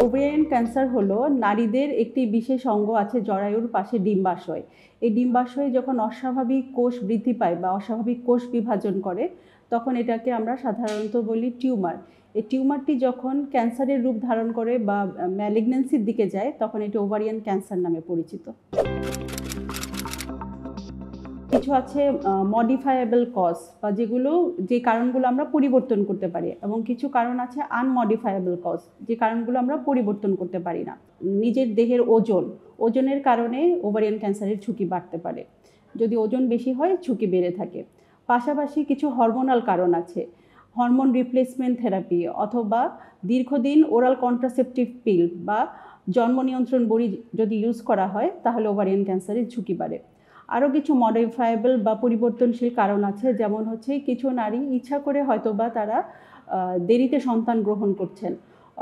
Ovarian cancer হলো নারীদের একটি বিশেষ অঙ্গ আছে জরায়ুর পাশে ডিম্বাশয়। এই ডিম্বাশয়ে যখন অস্বাভাবিক কোষ বৃদ্ধি পায় বা অস্বাভাবিক কোষ বিভাজন করে তখন এটাকে আমরা সাধারণত বলি টিউমার। এই টিউমারটি যখন ক্যান্সারের রূপ ধারণ করে বা ম্যালিগন্যান্সির দিকে যায় তখন এটি ওভারিয়ান ক্যান্সার নামে পরিচিত। কিছু আছে মডিফায়েবল কজ বা যে কারণগুলো আমরা পরিবর্তন করতে পারি, এবং কিছু কারণ আছে আনমডিফায়েবল কজ, যে কারণগুলো আমরা পরিবর্তন করতে পারি না। নিজের দেহের ওজনের কারণে ওভারিয়ান ক্যান্সারের ঝুঁকি বাড়তে পারে। যদি ওজন বেশি হয় ঝুঁকি বেড়ে থাকে। পাশাপাশি কিছু হরমোনাল কারণ আছে, হরমোন রিপ্লেসমেন্ট থেরাপি অথবা দীর্ঘদিন ওরাল কন্ট্রাসেপটিভ পিল বা জন্ম নিয়ন্ত্রণ বড়ি যদি ইউজ করা হয় তাহলে ওভারিয়ান ক্যান্সারের ঝুঁকি বাড়ে। আরও কিছু মডিফায়েবল বা পরিবর্তনশীল কারণ আছে, যেমন হচ্ছে কিছু নারী ইচ্ছা করে হয়তোবা তারা দেরিতে সন্তান গ্রহণ করছেন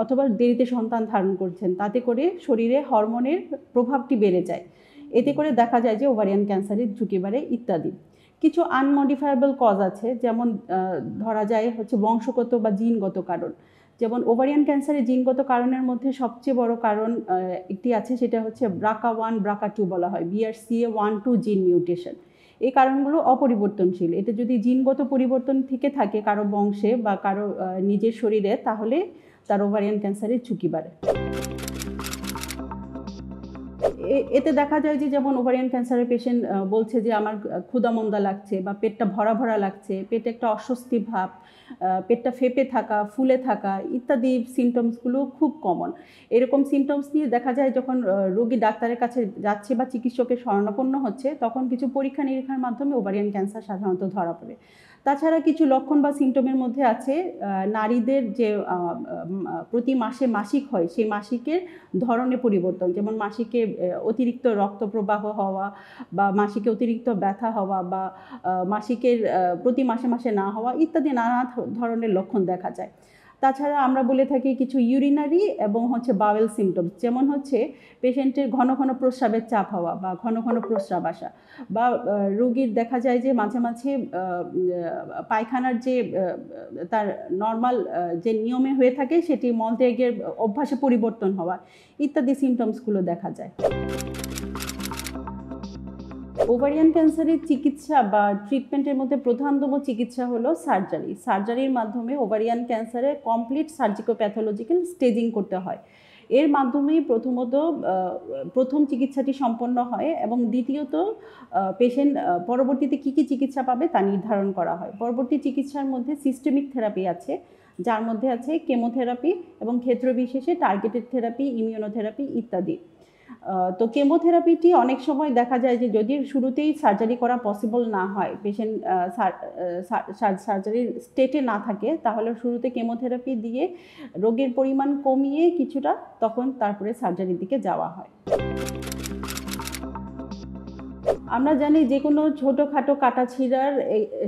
অথবা দেরিতে সন্তান ধারণ করছেন, তাতে করে শরীরে হরমোনের প্রভাবটি বেড়ে যায়, এতে করে দেখা যায় যে ওভারিয়ান ক্যান্সারের ঝুঁকি বাড়ে ইত্যাদি। কিছু আনমডিফায়েবল কজ আছে, যেমন ধরা যায় হচ্ছে বংশগত বা জিনগত কারণ। যেমন ওভারিয়ান ক্যান্সারের জিনগত কারণের মধ্যে সবচেয়ে বড় কারণ একটি আছে, সেটা হচ্ছে BRCA1 BRCA2 বলা হয়, BRCA1-2 জিন মিউটেশন। এই কারণগুলো অপরিবর্তনশীল। এতে যদি জিনগত পরিবর্তন থেকে থাকে কারো বংশে বা কারো নিজের শরীরে, তাহলে তার ওভারিয়ান ক্যান্সারের ঝুঁকি বাড়ে। এতে দেখা যায় যে যেমন ওভারিয়ান ক্যান্সারের পেশেন্ট বলছে যে আমার ক্ষুধা-মন্দা লাগছে বা পেটটা ভরা ভরা লাগছে, পেটে একটা অস্বস্তি ভাব, পেটটা ফেঁপে থাকা, ফুলে থাকা ইত্যাদি সিমটমসগুলো খুব কমন। এরকম সিমটমস নিয়ে দেখা যায় যখন রোগী ডাক্তারের কাছে যাচ্ছে বা চিকিৎসকের শরণাপন্ন হচ্ছে, তখন কিছু পরীক্ষা নিরীক্ষার মাধ্যমে ওভারিয়ান ক্যান্সার সাধারণত ধরা পড়ে। তাছাড়া কিছু লক্ষণ বা সিমটমের মধ্যে আছে নারীদের যে প্রতি মাসে মাসিক হয় সেই মাসিকের ধরনে পরিবর্তন, যেমন মাসিকে অতিরিক্ত রক্তপ্রবাহ হওয়া বা মাসিকে অতিরিক্ত ব্যথা হওয়া বা মাসিকের প্রতি মাসে মাসে না হওয়া ইত্যাদি নানা ধরনের লক্ষণ দেখা যায়। তাছাড়া আমরা বলে থাকি কিছু ইউরিনারি এবং হচ্ছে বাওয়েল সিমটমস, যেমন হচ্ছে পেশেন্টের ঘন ঘন প্রস্রাবের চাপ হওয়া বা ঘন ঘন প্রস্রাব আসা, বা রোগীর দেখা যায় যে মাঝে মাঝে পায়খানার যে তার নর্মাল যে নিয়মে হয়ে থাকে সেটি মলত্যাগের অভ্যাসে পরিবর্তন হওয়া ইত্যাদি সিমটমসগুলো দেখা যায়। ওভারিয়ান ক্যান্সারের চিকিৎসা বা ট্রিটমেন্টের মধ্যে প্রধানতম চিকিৎসা হলো সার্জারি। সার্জারির মাধ্যমে ওভারিয়ান ক্যান্সারে কমপ্লিট সার্জিকোপ্যাথোলজিক্যাল স্টেজিং করতে হয়। এর মাধ্যমেই প্রথম চিকিৎসাটি সম্পন্ন হয় এবং দ্বিতীয়ত পেশেন্ট পরবর্তীতে কী কী চিকিৎসা পাবে তা নির্ধারণ করা হয়। পরবর্তী চিকিৎসার মধ্যে সিস্টেমিক থেরাপি আছে, যার মধ্যে আছে কেমোথেরাপি এবং ক্ষেত্রবিশেষে টার্গেটেড থেরাপি, ইমিউনোথেরাপি ইত্যাদি। তো কেমোথেরাপিটি অনেক সময় দেখা যায় যে যদি শুরুতেই সার্জারি করা পসিবল না হয়, পেশেন্ট সার্জারির স্টেটে না থাকে, তাহলে শুরুতে কেমোথেরাপি দিয়ে রোগের পরিমাণ কমিয়ে কিছুটা তখন তারপরে সার্জারির দিকে যাওয়া হয়। আমরা জানি যে কোনো ছোটোখাটো কাটাছিঁড়ার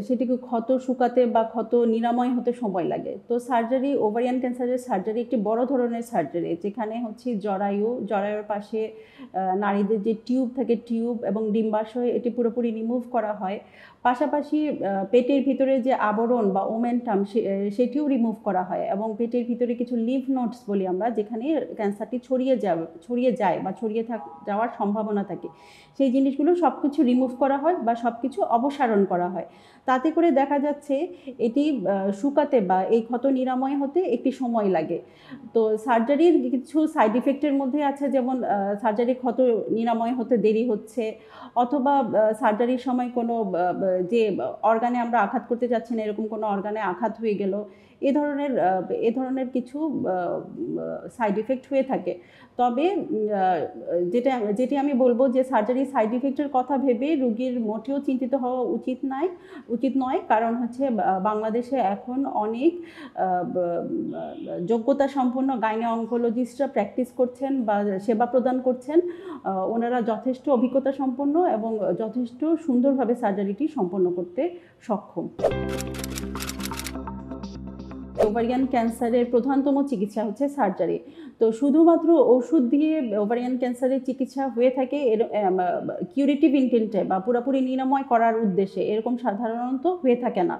সেটিকে ক্ষত শুকাতে বা ক্ষত নিরাময় হতে সময় লাগে। তো ওভারিয়ান ক্যান্সারের সার্জারি একটি বড় ধরনের সার্জারি, যেখানে হচ্ছে জরায়ুর পাশে নারীদের যে টিউব থাকে, টিউব এবং ডিম্বাশয় এটি পুরোপুরি রিমুভ করা হয়। পাশাপাশি পেটের ভিতরে যে আবরণ বা ওমেন্টাম সেটিও রিমুভ করা হয়, এবং পেটের ভিতরে কিছু লিভ নোডস বলি আমরা, যেখানে ক্যান্সারটি ছড়িয়ে যায় বা যাওয়ার সম্ভাবনা থাকে, সেই জিনিসগুলো সব কিছু রিমুভ করা হয় বা সব কিছু অপসারণ করা হয়। তাতে করে দেখা যাচ্ছে এটি শুকাতে বা এই ক্ষত নিরাময় হতে একটি সময় লাগে। তো সার্জারির কিছু সাইড ইফেক্টের মধ্যে আছে, যেমন সার্জারি ক্ষত নিরাময় হতে দেরি হচ্ছে, অথবা সার্জারির সময় কোনো যে অর্গানে আমরা আঘাত করতে যাচ্ছি না এরকম কোনো অর্গানে আঘাত হয়ে গেল, এ ধরনের কিছু সাইড ইফেক্ট হয়ে থাকে। তবে যেটি আমি বলবো যে সার্জারি সাইড ইফেক্টের কথা ভেবে রোগীর মোটেও চিন্তিত হওয়া উচিত নয়, কারণ হচ্ছে বাংলাদেশে এখন অনেক যোগ্যতা সম্পন্ন গাইনো অনকোলজিস্টরা প্র্যাকটিস করছেন বা সেবা প্রদান করছেন। ওনারা যথেষ্ট অভিজ্ঞতা সম্পন্ন এবং যথেষ্ট সুন্দরভাবে সার্জারিটি সম্পন্ন করতে সক্ষম। ওভারিয়ান ক্যান্সারের প্রধানতম চিকিৎসা হচ্ছে সার্জারি। তো শুধুমাত্র ওষুধ দিয়ে ওভারিয়ান ক্যান্সারের চিকিৎসা হয়ে থাকে কিউরেটিভ ইন্টেন্টে বা পুরোপুরি নিরাময় করার উদ্দেশ্যে এরকম সাধারণত হয়ে থাকে না।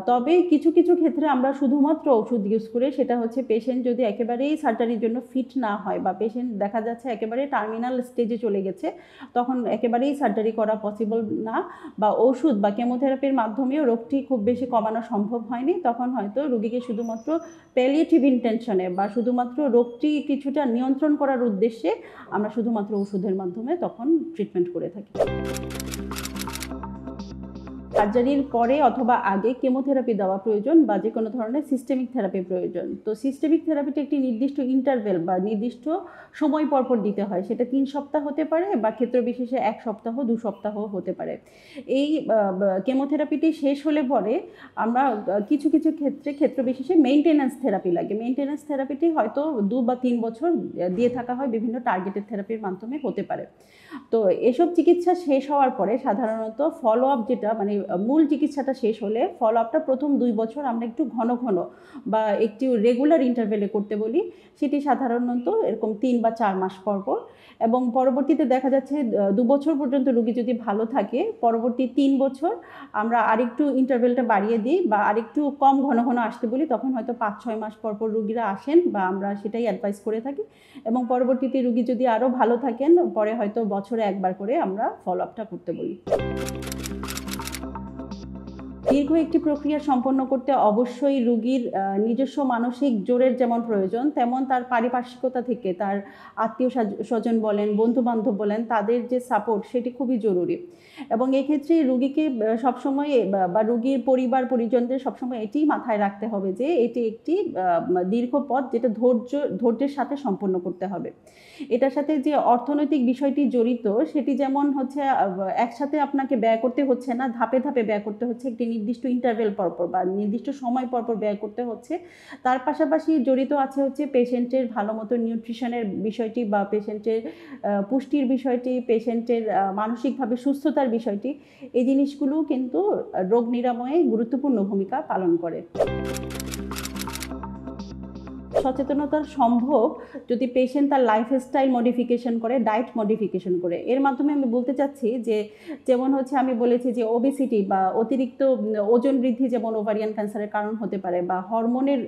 তবে কিছু কিছু ক্ষেত্রে আমরা শুধুমাত্র ওষুধ ইউজ করে, সেটা হচ্ছে পেশেন্ট যদি একেবারেই সার্জারির জন্য ফিট না হয় বা পেশেন্ট দেখা যাচ্ছে একেবারে টার্মিনাল স্টেজে চলে গেছে, তখন একেবারেই সার্জারি করা পসিবল না বা ওষুধ বা কেমোথেরাপির মাধ্যমেও রোগটি খুব বেশি কমানো সম্ভব হয়নি, তখন হয়তো রোগীকে শুধুমাত্র প্যালিয়েটিভ ইন্টেনশনে বা শুধুমাত্র রোগটি কিছুটা নিয়ন্ত্রণ করার উদ্দেশ্যে আমরা শুধুমাত্র ওষুধের মাধ্যমে তখন ট্রিটমেন্ট করে থাকি। সার্জারির পরে অথবা আগে কেমোথেরাপি দেওয়া প্রয়োজন বা যে কোনো ধরনের সিস্টেমিক থেরাপি প্রয়োজন। তো সিস্টেমিক থেরাপিটা একটি নির্দিষ্ট ইন্টারভেল বা নির্দিষ্ট সময় পরপর দিতে হয়, সেটা 3 সপ্তাহ হতে পারে বা ক্ষেত্র বিশেষে 1 সপ্তাহ 2 সপ্তাহ হতে পারে। এই কেমোথেরাপিটি শেষ হলে পরে আমরা কিছু কিছু ক্ষেত্র বিশেষে মেইনটেন্যান্স থেরাপি লাগে। মেইনটেন্যান্স থেরাপিটি হয়তো 2 বা 3 বছর দিয়ে থাকা হয়, বিভিন্ন টার্গেটেড থেরাপির মাধ্যমে হতে পারে। তো এসব চিকিৎসা শেষ হওয়ার পরে সাধারণত ফলো আপ, যেটা মানে মূল চিকিৎসাটা শেষ হলে ফলো আপটা প্রথম 2 বছর আমরা একটু ঘন ঘন বা একটু রেগুলার ইন্টারভেলে করতে বলি। সেটি সাধারণত এরকম 3 বা 4 মাস পর পর, এবং পরবর্তীতে দেখা যাচ্ছে 2 বছর পর্যন্ত রোগী যদি ভালো থাকে, পরবর্তী 3 বছর আমরা আরেকটু ইন্টারভেলটা বাড়িয়ে দিই বা আরেকটু কম ঘন ঘন আসতে বলি। তখন হয়তো 5-6 মাস পর পর রোগীরা আসেন বা আমরা সেটাই অ্যাডভাইস করে থাকি, এবং পরবর্তীতে রোগী যদি আরও ভালো থাকেন পরে হয়তো বছরে একবার করে আমরা ফলো আপটা করতে বলি। দীর্ঘ একটি প্রক্রিয়া সম্পন্ন করতে অবশ্যই রোগীর নিজস্ব মানসিক জোরের যেমন প্রয়োজন, তেমন তার পারিপার্শ্বিকতা থেকে তার আত্মীয় স্বজন বলেন, বন্ধুবান্ধব বলেন, তাদের যে সাপোর্ট সেটি খুবই জরুরি। এবং এক্ষেত্রে রোগীকে সবসময় বা রোগীর পরিবার পরিজনদের সবসময় এটি মাথায় রাখতে হবে যে এটি একটি দীর্ঘ পথ, যেটা ধৈর্যের সাথে সম্পন্ন করতে হবে। এটার সাথে যে অর্থনৈতিক বিষয়টি জড়িত সেটি যেমন হচ্ছে একসাথে আপনাকে ব্যয় করতে হচ্ছে না, ধাপে ধাপে ব্যয় করতে হচ্ছে, একটি নির্দিষ্ট ইন্টারভেল পরপর বা নির্দিষ্ট সময় পরপর ব্যয় করতে হচ্ছে। তার পাশাপাশি জড়িত আছে হচ্ছে পেশেন্টের ভালো মতো নিউট্রিশনের বিষয়টি বা পেশেন্টের পুষ্টির বিষয়টি, পেশেন্টের মানসিকভাবে সুস্থতার বিষয়টি। এই জিনিসগুলো কিন্তু রোগ নিরাময়ে গুরুত্বপূর্ণ ভূমিকা পালন করে। সচেতনতা সম্ভব যদি পেশেন্ট তার লাইফস্টাইল মডিফিকেশন করে, ডায়েট মডিফিকেশন করে। এর মাধ্যমে আমি বলতে চাচ্ছি যে যেমন হচ্ছে আমি বলেছি যে ওবেসিটি বা অতিরিক্ত ওজন বৃদ্ধি যেমন ওভারিয়ান ক্যান্সারের কারণ হতে পারে, বা হরমোনের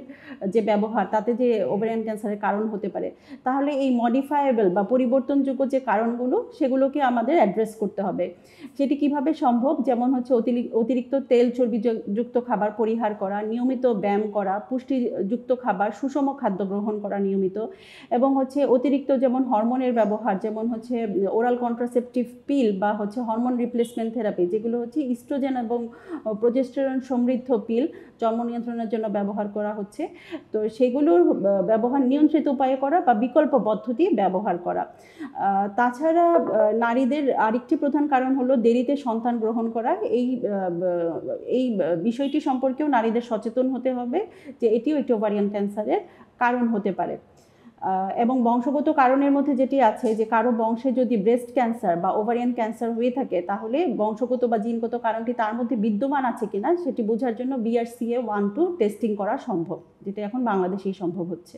যে ব্যবহার তাতে যে ওভারিয়ান ক্যান্সারের কারণ হতে পারে, তাহলে এই মডিফায়েবল বা পরিবর্তনযোগ্য যে কারণগুলো সেগুলোকে আমাদের অ্যাড্রেস করতে হবে। সেটি কিভাবে সম্ভব? যেমন হচ্ছে অতিরিক্ত তেল চর্বিযুক্ত খাবার পরিহার করা, নিয়মিত ব্যায়াম করা, পুষ্টিযুক্ত খাবার, সুষম খাদ্য গ্রহণ করা নিয়মিত, এবং হচ্ছে অতিরিক্ত যেমন হরমোনের ব্যবহার, যেমন হচ্ছে ওরাল কন্ট্রাসেপটিভ পিল বা হচ্ছে হরমোন রিপ্লেসমেন্ট থেরাপি, যেগুলো হচ্ছে ইস্ট্রোজেন এবং প্রোজেস্টেরন সমৃদ্ধ পিল জন্ম নিয়ন্ত্রণের জন্য ব্যবহার করা হচ্ছে। তো সেগুলোর ব্যবহার নিয়ন্ত্রিত উপায়ে করা বা বিকল্প পদ্ধতি ব্যবহার করা। তাছাড়া নারীদের আরেকটি প্রধান কারণ হলো দেরিতে সন্তান গ্রহণ করা। এই বিষয়টি সম্পর্কেও নারীদের সচেতন হতে হবে যে এটিও একটি ওভারিয়ান ক্যান্সারের কারণ হতে পারে। এবং বংশগত কারণের মধ্যে যেটি আছে যে কারো বংশে যদি ব্রেস্ট ক্যান্সার বা ওভারিয়ান ক্যান্সার হয়ে থাকে, তাহলে বংশগত বা জিনগত কারণটি তার মধ্যে বিদ্যমান আছে কিনা সেটি বোঝার জন্য BRCA1-2 টেস্টিং করা সম্ভব, যেটা এখন বাংলাদেশেই সম্ভব হচ্ছে।